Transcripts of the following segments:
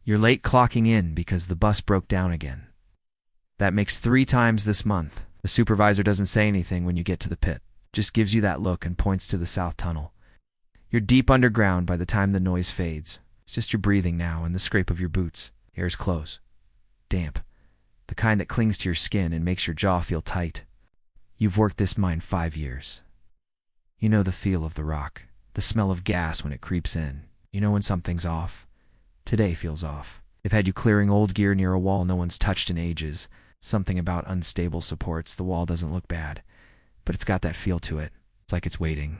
You're late clocking in because the bus broke down again. That makes 3 times this month. The supervisor doesn't say anything when you get to the pit, just gives you that look and points to the south tunnel. You're deep underground by the time the noise fades. It's just your breathing now and the scrape of your boots. Air's close. Damp. The kind that clings to your skin and makes your jaw feel tight. You've worked this mine 5 years. You know the feel of the rock, the smell of gas when it creeps in. You know when something's off. Today feels off. They've had you clearing old gear near a wall no one's touched in ages. Something about unstable supports. The wall doesn't look bad, but it's got that feel to it. It's like it's waiting.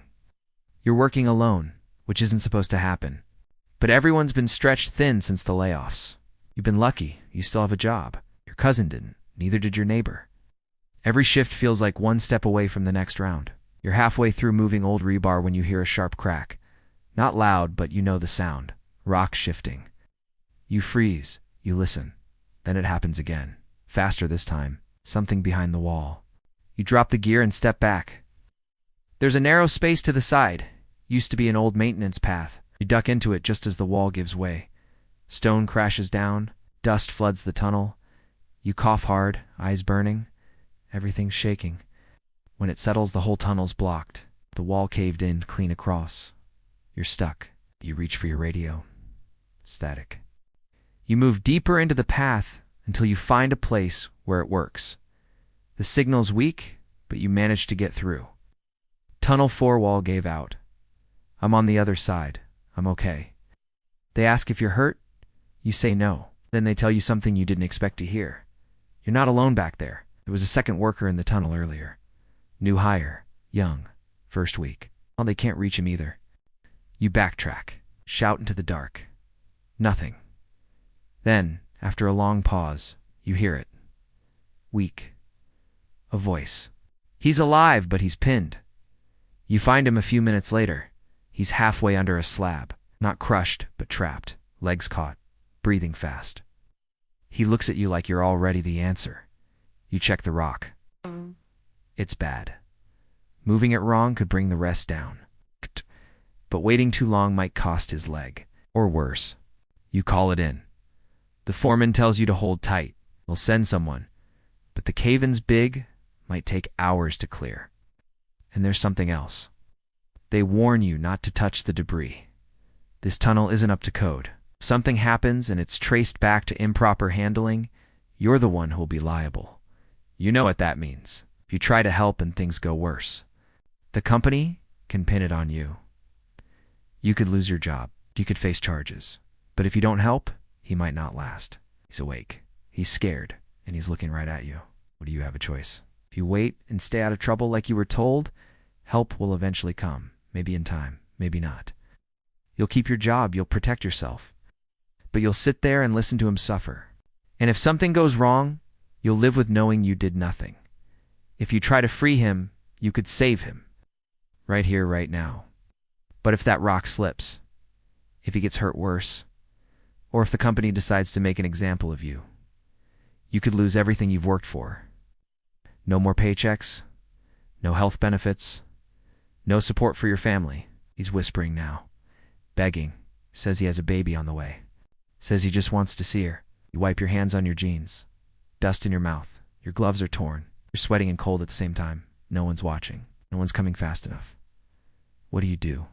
You're working alone, which isn't supposed to happen. But everyone's been stretched thin since the layoffs. You've been lucky. You still have a job. Your cousin didn't. Neither did your neighbor. Every shift feels like one step away from the next round. You're halfway through moving old rebar when you hear a sharp crack. Not loud, but you know the sound. Rock shifting. You freeze. You listen. Then it happens again. Faster this time. Something behind the wall. You drop the gear and step back. There's a narrow space to the side. Used to be an old maintenance path. You duck into it just as the wall gives way. Stone crashes down. Dust floods the tunnel. You cough hard, eyes burning. Everything's shaking. When it settles, the whole tunnel's blocked. The wall caved in, clean across. You're stuck. You reach for your radio. Static. You move deeper into the path until you find a place where it works. The signal's weak, but you manage to get through. Tunnel 4 wall gave out. I'm on the other side. I'm okay. They ask if you're hurt. You say no. Then they tell you something you didn't expect to hear. You're not alone back there. There was a second worker in the tunnel earlier. New hire. Young. First week. Well, they can't reach him either. You backtrack. Shout into the dark. Nothing. Then, after a long pause, you hear it. Weak. A voice. He's alive, but he's pinned. You find him a few minutes later. He's halfway under a slab. Not crushed, but trapped. Legs caught. Breathing fast. He looks at you like you're already the answer. You check the rock. It's bad. Moving it wrong could bring the rest down. But waiting too long might cost his leg. Or worse. You call it in. The foreman tells you to hold tight. They'll send someone. But the cave-in's big, might take hours to clear. And there's something else. They warn you not to touch the debris. This tunnel isn't up to code. If something happens and it's traced back to improper handling, you're the one who'll be liable. You know what that means. If you try to help and things go worse, the company can pin it on you. You could lose your job. You could face charges. But if you don't help, he might not last. He's awake. He's scared, and he's looking right at you. What do you have a choice? If you wait and stay out of trouble like you were told, help will eventually come. Maybe in time, maybe not. You'll keep your job, you'll protect yourself. But you'll sit there and listen to him suffer. And if something goes wrong, you'll live with knowing you did nothing. If you try to free him, you could save him. Right here, right now. But if that rock slips, if he gets hurt worse, or if the company decides to make an example of you, you could lose everything you've worked for. No more paychecks, no health benefits, no support for your family. He's whispering now, begging, says he has a baby on the way, says he just wants to see her. You wipe your hands on your jeans, dust in your mouth, your gloves are torn, you're sweating and cold at the same time. No one's watching, no one's coming fast enough. What do you do?